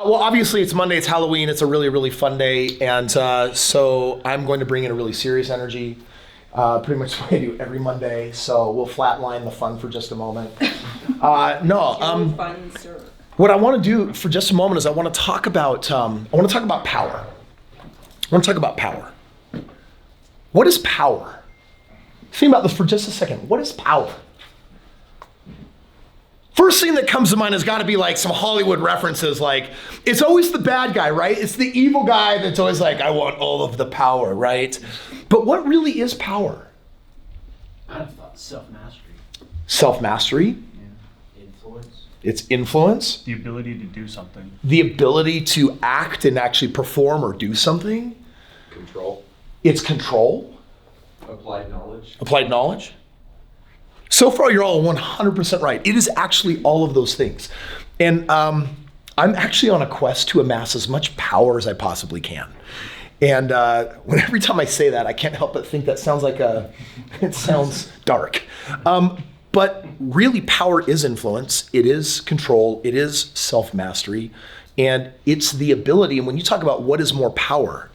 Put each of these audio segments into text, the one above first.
Well, obviously it's Monday, it's Halloween, it's a really, really fun day, and so I'm going to bring in a really serious energy, pretty much what I do every Monday, so we'll flatline the fun for just a moment. Fun, sir. What I want to do for just a moment is I want to talk about power. I want to talk about power. What is power? Think about this for just a second. What is power? First thing that comes to mind has got to be like some Hollywood references, like it's always the bad guy, right? It's the evil guy that's always like, I want all of the power, right? But what really is power? I'd have thought self-mastery. Self-mastery? Yeah. Influence. It's influence. The ability to do something. The ability to act and actually perform or do something. Control. It's control. Applied knowledge. Applied knowledge. So far, you're all 100% right. It is actually all of those things. And I'm actually on a quest to amass as much power as I possibly can. And every time I say that, I can't help but think that sounds like it sounds dark. But really, power is influence. It is control. It is self-mastery. And it's the ability, and when you talk about what is more power,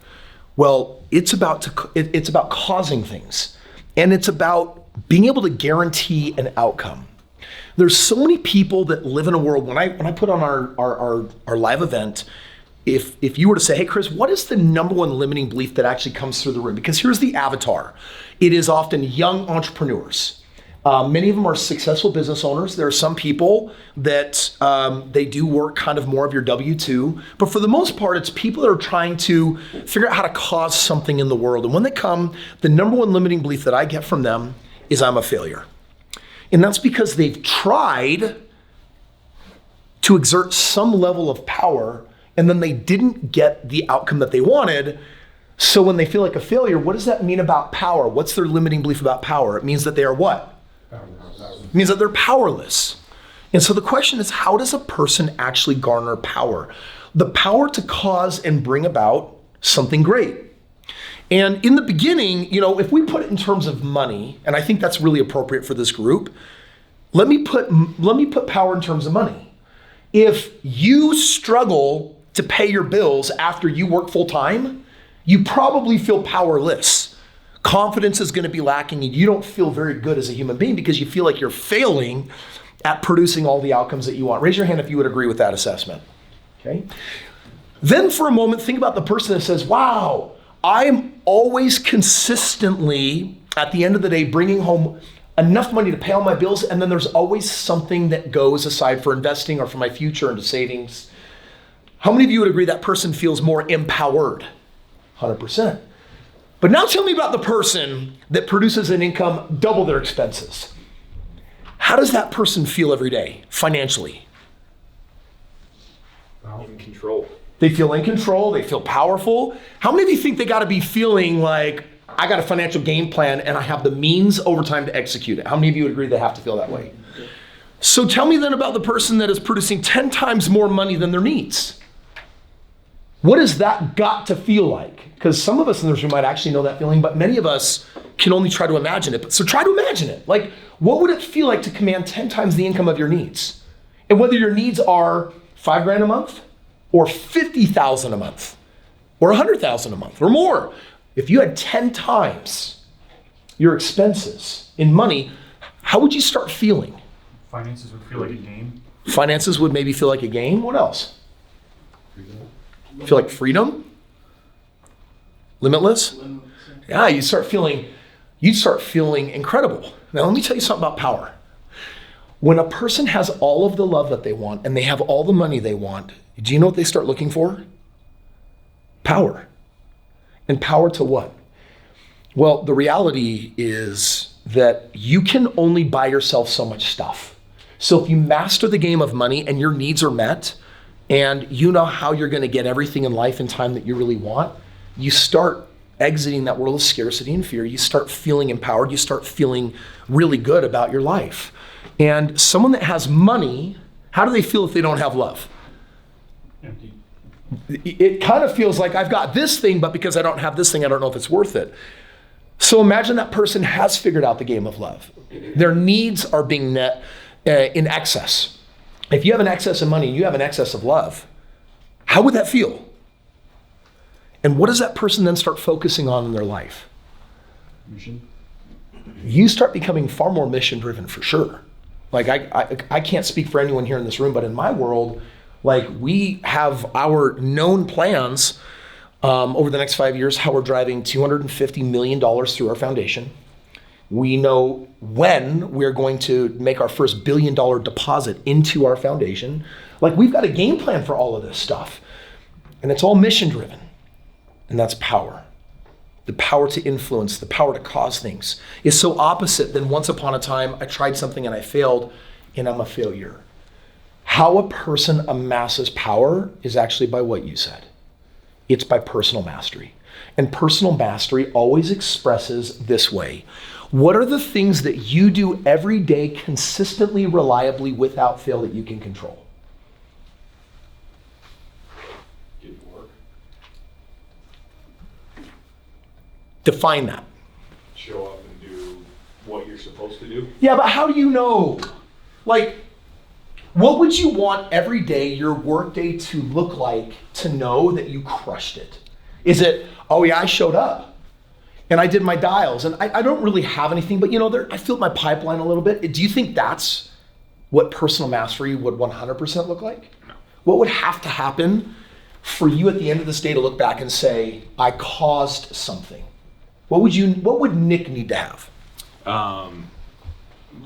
well, it's about causing things. And it's about being able to guarantee an outcome. There's so many people that live in a world, when I put on our live event, if you were to say, hey, Kris, what is the number one limiting belief that actually comes through the room? Because here's the avatar. It is often young entrepreneurs. Many of them are successful business owners. There are some people that they do work kind of more of your W-2, but for the most part, it's people that are trying to figure out how to cause something in the world. And when they come, the number one limiting belief that I get from them is I'm a failure. And that's because they've tried to exert some level of power and then they didn't get the outcome that they wanted. So when they feel like a failure, what does that mean about power? What's their limiting belief about power? It means that they are what? It means that they're powerless. And so the question is, how does a person actually garner power? The power to cause and bring about something great. And in the beginning, if we put it in terms of money, and I think that's really appropriate for this group, let me put power in terms of money. If you struggle to pay your bills after you work full time, you probably feel powerless. Confidence is going to be lacking and you don't feel very good as a human being because you feel like you're failing at producing all the outcomes that you want. Raise your hand if you would agree with that assessment. Okay. Then for a moment, think about the person that says, wow, I'm always consistently, at the end of the day, bringing home enough money to pay all my bills, and then there's always something that goes aside for investing or for my future into savings. How many of you would agree that person feels more empowered? 100%. But now tell me about the person that produces an income double their expenses. How does that person feel every day financially? In control. They feel in control, they feel powerful. How many of you think they gotta be feeling like, I got a financial game plan and I have the means over time to execute it? How many of you would agree they have to feel that way? So tell me then about the person that is producing 10 times more money than their needs. What has that got to feel like? Because some of us in this room might actually know that feeling, but many of us can only try to imagine it. So try to imagine it. Like, what would it feel like to command 10 times the income of your needs? And whether your needs are $5,000 a month, or $50,000 a month, or $100,000 a month, or more. If you had 10 times your expenses in money, how would you start feeling? Finances would feel like a game. Finances would maybe feel like a game. What else? Freedom. Feel like freedom? Limitless? Yeah, you'd start feeling incredible. Now let me tell you something about power. When a person has all of the love that they want and they have all the money they want, do you know what they start looking for? Power. And power to what? Well, the reality is that you can only buy yourself so much stuff. So if you master the game of money and your needs are met and you know how you're going to get everything in life in time that you really want, you start exiting that world of scarcity and fear. You start feeling empowered. You start feeling really good about your life. And someone that has money, how do they feel if they don't have love? Empty. It kind of feels like I've got this thing, but because I don't have this thing, I don't know if it's worth it. So imagine that person has figured out the game of love. Their needs are being met in excess. If you have an excess of money and you have an excess of love, How would that feel? And what does that person then start focusing on in their life? Mission. You start becoming far more mission driven for sure. Like I can't speak for anyone here in this room, but in my world, like we have our known plans over the next 5 years, how we're driving $250 million through our foundation. We know when we're going to make our first $1 billion deposit into our foundation. Like we've got a game plan for all of this stuff. And it's all mission driven. And that's power. The power to influence, the power to cause things is so opposite than once upon a time I tried something and I failed and I'm a failure. How a person amasses power is actually by what you said. It's by personal mastery. And personal mastery always expresses this way. What are the things that you do every day consistently, reliably, without fail that you can control? Get to work. Define that. Show up and do what you're supposed to do. Yeah, but how do you know? Like, what would you want every day your workday to look like to know that you crushed it? Is it, oh yeah, I showed up and I did my dials and I don't really have anything, but I filled my pipeline a little bit. Do you think that's what personal mastery would 100% look like? No. What would have to happen for you at the end of this day to look back and say, I caused something? What would Nick need to have?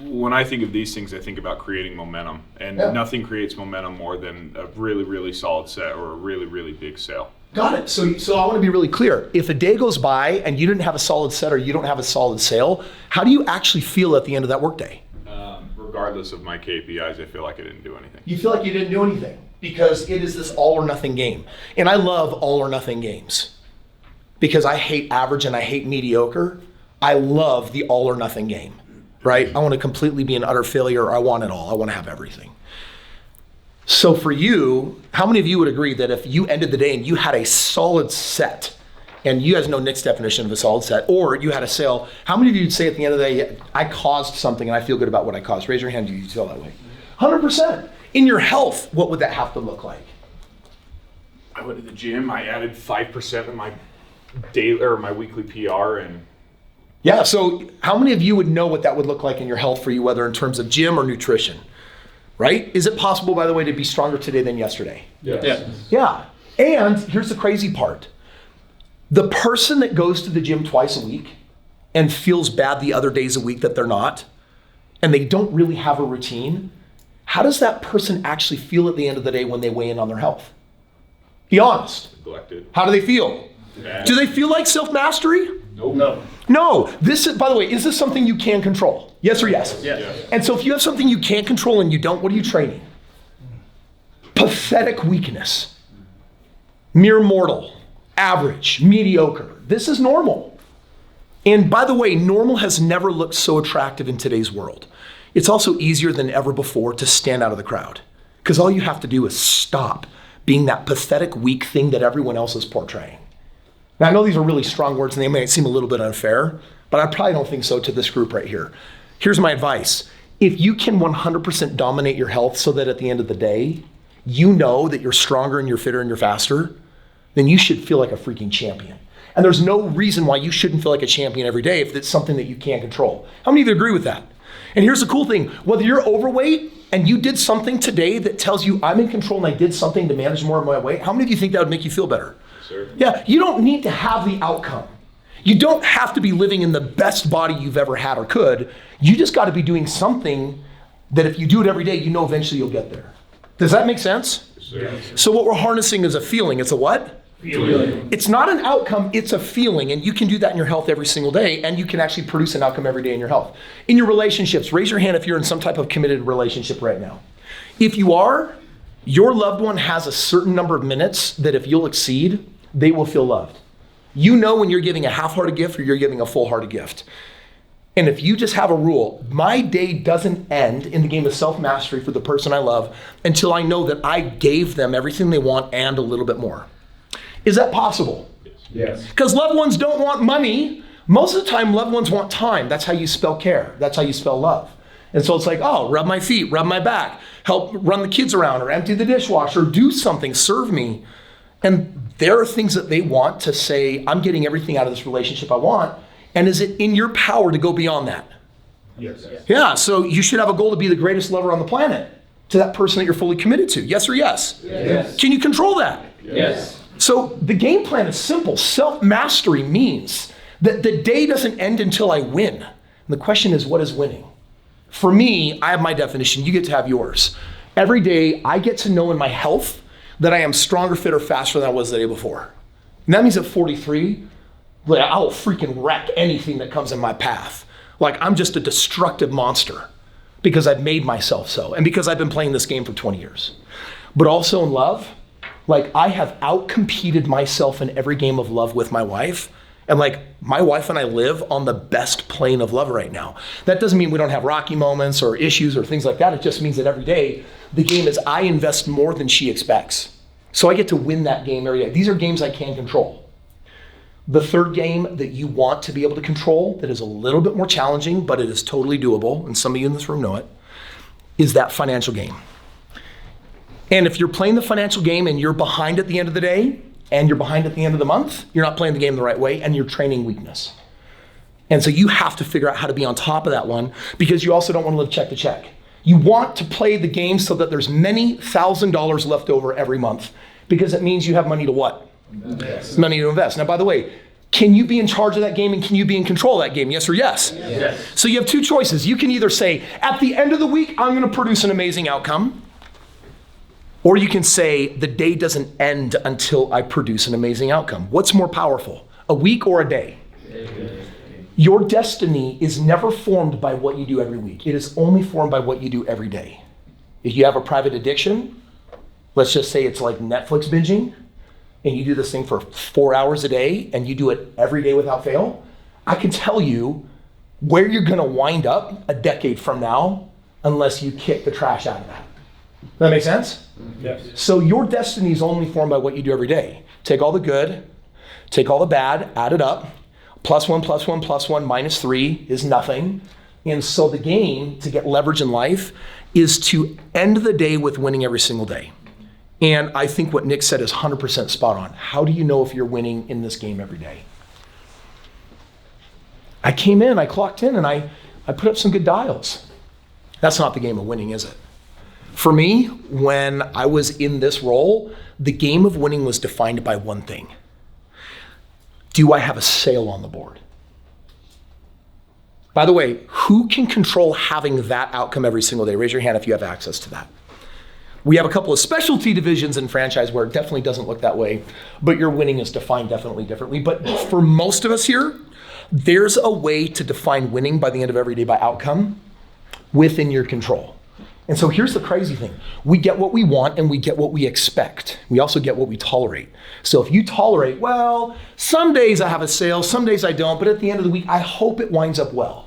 When I think of these things, I think about creating momentum, and nothing creates momentum more than a really, really solid set or a really, really big sale. Got it. So I want to be really clear. If a day goes by and you didn't have a solid set or you don't have a solid sale, how do you actually feel at the end of that workday? Regardless of my KPIs, I feel like I didn't do anything. You feel like you didn't do anything because it is this all or nothing game. And I love all or nothing games because I hate average and I hate mediocre. I love the all or nothing game, right? I want to completely be an utter failure. I want it all. I want to have everything. So for you, how many of you would agree that if you ended the day and you had a solid set, and you guys know Nick's definition of a solid set, or you had a sale, how many of you would say at the end of the day, I caused something and I feel good about what I caused? Raise your hand if you feel that way. 100%. In your health, what would that have to look like? I went to the gym. I added 5% of my daily or my weekly PR, and Yeah, so how many of you would know what that would look like in your health for you, whether in terms of gym or nutrition, right? Is it possible, by the way, to be stronger today than yesterday? Yes. Yeah. And here's the crazy part. The person that goes to the gym twice a week and feels bad the other days a week that they're not, and they don't really have a routine, how does that person actually feel at the end of the day when they weigh in on their health? Be honest. neglected. How do they feel? Bad. Do they feel like self-mastery? Nope. No. No. This is, by the way, is this something you can control? Yes or yes? Yes. And so if you have something you can't control and you don't, what are you training? Pathetic weakness. Mere mortal. Average. Mediocre. This is normal. And by the way, normal has never looked so attractive in today's world. It's also easier than ever before to stand out of the crowd. Because all you have to do is stop being that pathetic, weak thing that everyone else is portraying. Now, I know these are really strong words and they might seem a little bit unfair, but I probably don't think so to this group right here. Here's my advice. If you can 100% dominate your health so that at the end of the day, you know that you're stronger and you're fitter and you're faster, then you should feel like a freaking champion. And there's no reason why you shouldn't feel like a champion every day if it's something that you can't control. How many of you agree with that? And here's the cool thing. Whether you're overweight and you did something today that tells you I'm in control and I did something to manage more of my weight, how many of you think that would make you feel better? Sir. Yeah, you don't need to have the outcome. You don't have to be living in the best body you've ever had or could. You just got to be doing something that if you do it every day, you know eventually you'll get there. Does that make sense? Sir. So what we're harnessing is a feeling. It's a what? Feeling. It's not an outcome, it's a feeling, and you can do that in your health every single day, and you can actually produce an outcome every day in your health. In your relationships, raise your hand if you're in some type of committed relationship right now. If you are, your loved one has a certain number of minutes that if you'll exceed, they will feel loved. You know when you're giving a half-hearted gift or you're giving a full-hearted gift. And if you just have a rule, my day doesn't end in the game of self-mastery for the person I love until I know that I gave them everything they want and a little bit more. Is that possible? Yes. Because loved ones don't want money. Most of the time, loved ones want time. That's how you spell care. That's how you spell love. And so it's like, oh, rub my feet, rub my back, help run the kids around or empty the dishwasher, do something, serve me. And there are things that they want to say, I'm getting everything out of this relationship I want. And is it in your power to go beyond that? Yes. Yeah, so you should have a goal to be the greatest lover on the planet to that person that you're fully committed to. Yes or yes? Yes. Can you control that? Yes. So the game plan is simple. Self-mastery means that the day doesn't end until I win. And the question is, what is winning? For me, I have my definition. You get to have yours. Every day, I get to know in my health that I am stronger, fitter, faster than I was the day before. And that means at 43, like, I'll freaking wreck anything that comes in my path. Like, I'm just a destructive monster because I've made myself so, and because I've been playing this game for 20 years. But also in love, like, I have outcompeted myself in every game of love with my wife. And like, my wife and I live on the best plane of love right now. That doesn't mean we don't have rocky moments or issues or things like that. It just means that every day, the game is I invest more than she expects. So I get to win that game every day. These are games I can control. The third game that you want to be able to control, that is a little bit more challenging, but it is totally doable, and some of you in this room know it, is that financial game. And if you're playing the financial game and you're behind at the end of the day, and you're behind at the end of the month, you're not playing the game the right way, and you're training weakness. And so you have to figure out how to be on top of that one, because you also don't want to live check to check. You want to play the game so that there's many $1,000s left over every month, because it means you have money to what? Invest. Money to invest. Now, by the way, can you be in charge of that game and can you be in control of that game? Yes or yes? Yes. So you have two choices. You can either say, at the end of the week, I'm going to produce an amazing outcome. Or you can say, the day doesn't end until I produce an amazing outcome. What's more powerful, a week or a day? Your destiny is never formed by what you do every week. It is only formed by what you do every day. If you have a private addiction, let's just say it's like Netflix binging, and you do this thing for 4 hours a day, and you do it every day without fail, I can tell you where you're gonna wind up a decade from now unless you kick the trash out of that. Does that make sense? Yes. So your destiny is only formed by what you do every day. Take all the good, take all the bad, add it up. +1 + 1 + 1 -3 is nothing. And so the game to get leverage in life is to end the day with winning every single day. And I think what Nick said is 100% spot on. How do you know if you're winning in this game every day? I came in, I clocked in, and I put up some good dials. That's not the game of winning, is it? For me, when I was in this role, the game of winning was defined by one thing. Do I have a sale on the board? By the way, who can control having that outcome every single day? Raise your hand if you have access to that. We have a couple of specialty divisions in franchise where it definitely doesn't look that way, but your winning is defined definitely differently. But for most of us here, there's a way to define winning by the end of every day by outcome within your control. And so here's the crazy thing. We get what we want and we get what we expect. We also get what we tolerate. So if you tolerate, well, some days I have a sale, some days I don't, but at the end of the week, I hope it winds up well.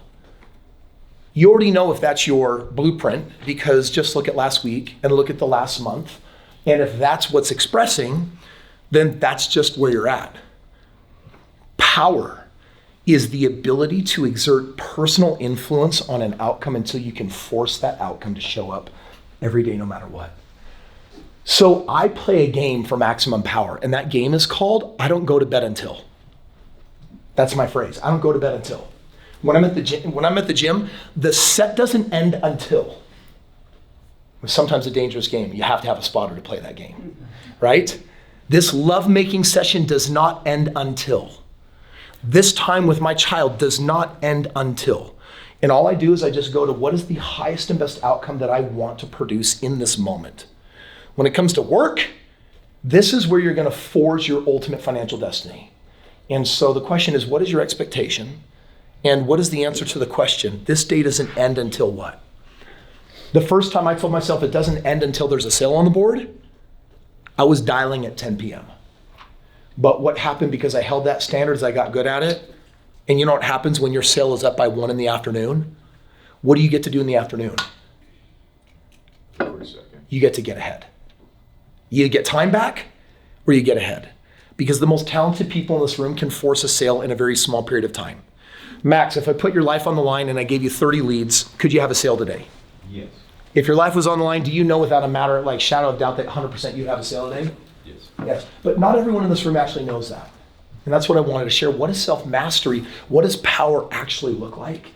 You already know if that's your blueprint, because just look at last week and look at the last month. And if that's what's expressing, then that's just where you're at. Power is the ability to exert personal influence on an outcome until you can force that outcome to show up every day, no matter what. So I play a game for maximum power, and that game is called I don't go to bed until. That's my phrase. I don't go to bed until. When I'm at the gym, the set doesn't end until. It's sometimes a dangerous game. You have to have a spotter to play that game, right? This lovemaking session does not end until. This time with my child does not end until. And all I do is I just go to what is the highest and best outcome that I want to produce in this moment. When it comes to work, this is where you're going to forge your ultimate financial destiny. And so the question is, what is your expectation? And what is the answer to the question? This day doesn't end until what? The first time I told myself it doesn't end until there's a sale on the board, I was dialing at 10 p.m. But what happened because I held that standard is I got good at it. And you know what happens when your sale is up by 1 in the afternoon? What do you get to do in the afternoon? 40 seconds. You get to get ahead. You get time back or you get ahead. Because the most talented people in this room can force a sale in a very small period of time. Max, if I put your life on the line and I gave you 30 leads, could you have a sale today? Yes. If your life was on the line, do you know without a matter, like shadow of doubt, that 100% you'd have a sale today? Yes. Yes. But not everyone in this room actually knows that. And that's what I wanted to share. What is self-mastery? What does power actually look like?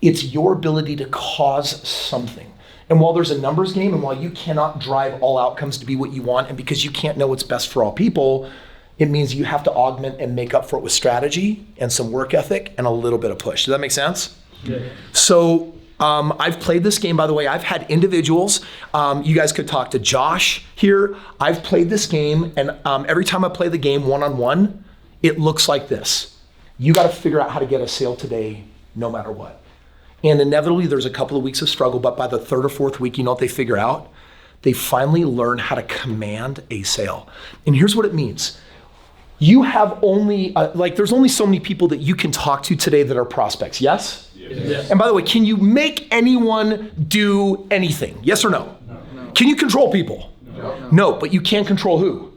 It's your ability to cause something. And while there's a numbers game, and while you cannot drive all outcomes to be what you want, and because you can't know what's best for all people, it means you have to augment and make up for it with strategy and some work ethic and a little bit of push. Does that make sense? Yeah. So I've played this game, by the way. I've had individuals. You guys could talk to Josh here. I've played this game, and every time I play the game one-on-one, it looks like this. You got to figure out how to get a sale today, no matter what. And inevitably, there's a couple of weeks of struggle, but by the third or fourth week, you know what they figure out? They finally learn how to command a sale. And here's what it means. You have only, there's only so many people that you can talk to today that are prospects, yes? Yes. And by the way, can you make anyone do anything? Yes or no? No. Can you control people? No, but you can control who?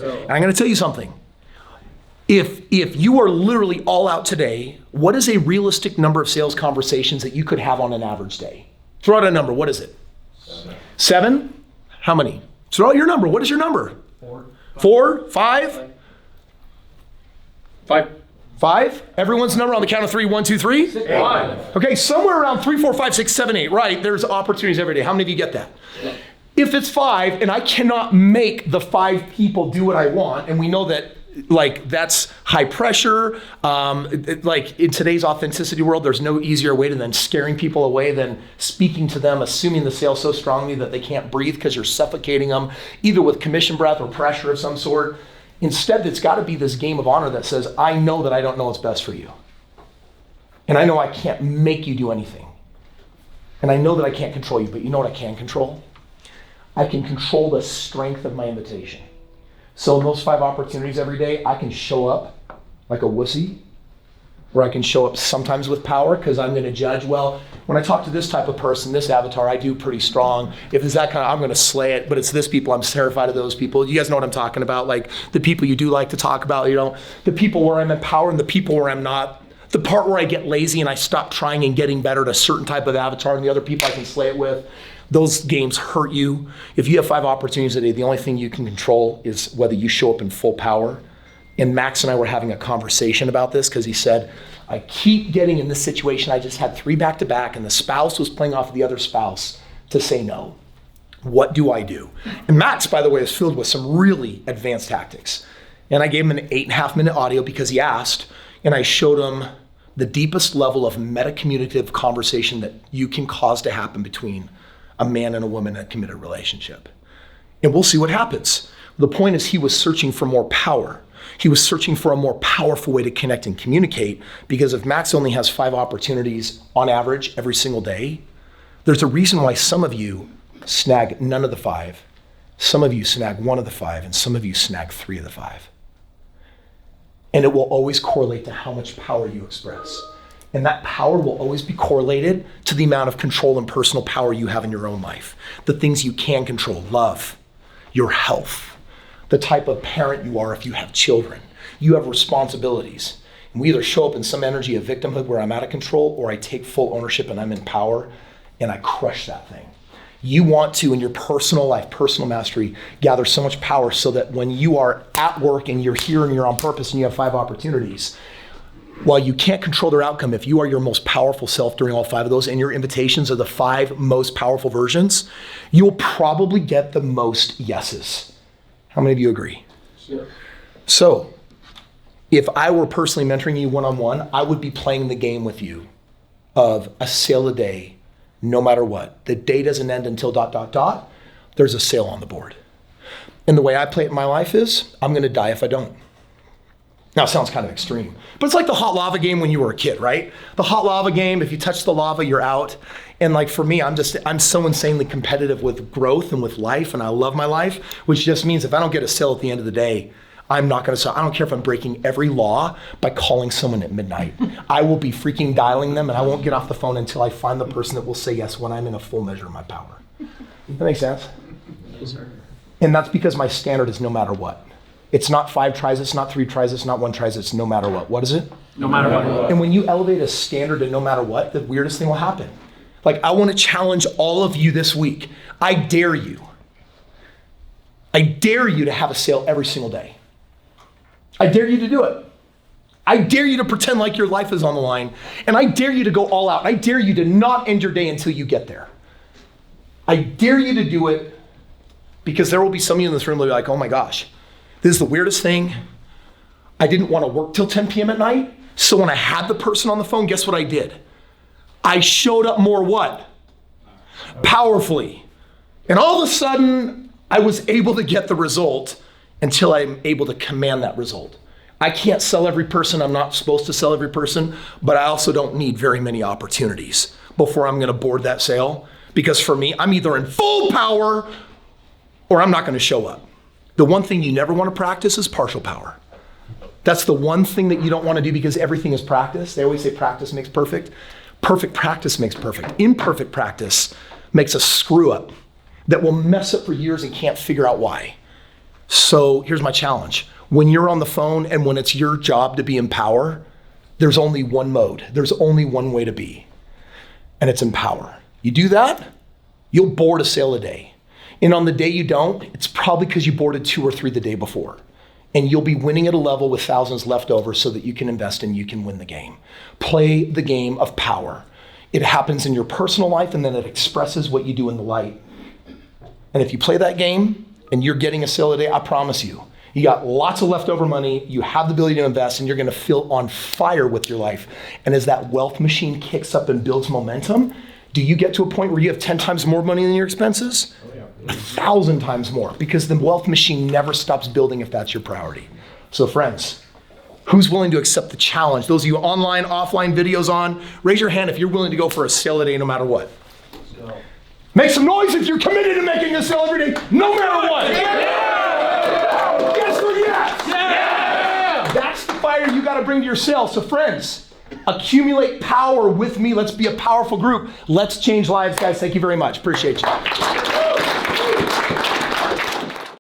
And I'm gonna tell you something. If you are literally all out today, what is a realistic number of sales conversations that you could have on an average day? Throw out a number, what is it? 7? How many? Throw out your number, what is your number? 4? 5? 5? Everyone's number on the count of 3, 1, 2, 3? 5. Okay, somewhere around 3, 4, 5, 6, 7, 8, right? There's opportunities every day. How many of you get that? If it's 5 and I cannot make the 5 people do what I want, and we know that that's high pressure. In today's authenticity world, there's no easier way than scaring people away than speaking to them, assuming the sale so strongly that they can't breathe because you're suffocating them, either with commission breath or pressure of some sort. Instead, it's got to be this game of honor that says, I know that I don't know what's best for you. And I know I can't make you do anything. And I know that I can't control you, but you know what I can control? I can control the strength of my invitation. So in those 5 opportunities every day, I can show up like a wussy, or I can show up sometimes with power because I'm going to judge, well, when I talk to this type of person, this avatar, I do pretty strong. If it's that kind of, I'm going to slay it, but it's this people, I'm terrified of those people. You guys know what I'm talking about, like the people you do like to talk about, the people where I'm empowered and the people where I'm not. The part where I get lazy and I stop trying and getting better at a certain type of avatar and the other people I can slay it with. Those games hurt you. If you have 5 opportunities a day, the only thing you can control is whether you show up in full power. And Max and I were having a conversation about this because he said, I keep getting in this situation. I just had 3 back-to-back and the spouse was playing off the other spouse to say no. What do I do? And Max, by the way, is filled with some really advanced tactics. And I gave him an 8.5-minute audio because he asked, and I showed him the deepest level of meta-communicative conversation that you can cause to happen between a man and a woman in a committed relationship. And we'll see what happens. The point is he was searching for more power. He was searching for a more powerful way to connect and communicate, because if Max only has 5 opportunities on average every single day, there's a reason why some of you snag none of the 5, some of you snag 1 of the 5, and some of you snag 3 of the 5. And it will always correlate to how much power you express. And that power will always be correlated to the amount of control and personal power you have in your own life. The things you can control, love, your health, the type of parent you are if you have children. You have responsibilities. And we either show up in some energy of victimhood where I'm out of control, or I take full ownership and I'm in power and I crush that thing. You want to, in your personal life, personal mastery, gather so much power so that when you are at work and you're here and you're on purpose and you have 5 opportunities, while you can't control their outcome, if you are your most powerful self during all 5 of those and your invitations are the 5 most powerful versions, you'll probably get the most yeses. How many of you agree? Sure. So if I were personally mentoring you one-on-one, I would be playing the game with you of a sale a day, no matter what. The day doesn't end until ... there's a sale on the board. And the way I play it in my life is, I'm gonna die if I don't. Now, it sounds kind of extreme, but it's like the hot lava game when you were a kid, right? The hot lava game, if you touch the lava, you're out. And like for me, I'm so insanely competitive with growth and with life, and I love my life, which just means if I don't get a sale at the end of the day, I'm not gonna sell. I don't care if I'm breaking every law by calling someone at midnight. I will be freaking dialing them, and I won't get off the phone until I find the person that will say yes when I'm in a full measure of my power. That makes sense? Yes, sir. And that's because my standard is no matter what. It's not 5 tries, it's not 3 tries, it's not 1 tries, it's no matter what. What is it? No matter what. And when you elevate a standard to no matter what, the weirdest thing will happen. Like, I want to challenge all of you this week. I dare you to have a sale every single day. I dare you to do it. I dare you to pretend like your life is on the line. And I dare you to go all out. I dare you to not end your day until you get there. I dare you to do it because there will be some of you in this room that will be like, oh my gosh, this is the weirdest thing. I didn't want to work till 10 p.m. at night. So when I had the person on the phone, guess what I did? I showed up more what? Powerfully. And all of a sudden, I was able to get the result until I'm able to command that result. I can't sell every person. I'm not supposed to sell every person, but I also don't need very many opportunities before I'm going to board that sale. Because for me, I'm either in full power or I'm not going to show up. The one thing you never want to practice is partial power. That's the one thing that you don't want to do because everything is practice. They always say practice makes perfect. Perfect practice makes perfect. Imperfect practice makes a screw up that will mess up for years and can't figure out why. So here's my challenge. When you're on the phone and when it's your job to be in power, there's only one mode. There's only one way to be, and it's in power. You do that, you'll board a sale a day. And on the day you don't, it's probably because you boarded 2 or 3 the day before. And you'll be winning at a level with thousands left over so that you can invest and you can win the game. Play the game of power. It happens in your personal life and then it expresses what you do in the light. And if you play that game and you're getting a sale a day, I promise you, you got lots of leftover money, you have the ability to invest, and you're gonna feel on fire with your life. And as that wealth machine kicks up and builds momentum, do you get to a point where you have 10 times more money than your expenses? 1,000 times more, because the wealth machine never stops building if that's your priority. So friends, who's willing to accept the challenge? Those of you online, offline videos on, raise your hand if you're willing to go for a sale a day no matter what. Make some noise if you're committed to making a sale every day, no matter what. Yeah! Yes or yes? Yeah! That's the fire you gotta bring to your sale. So friends, accumulate power with me. Let's be a powerful group. Let's change lives, guys. Thank you very much. Appreciate you.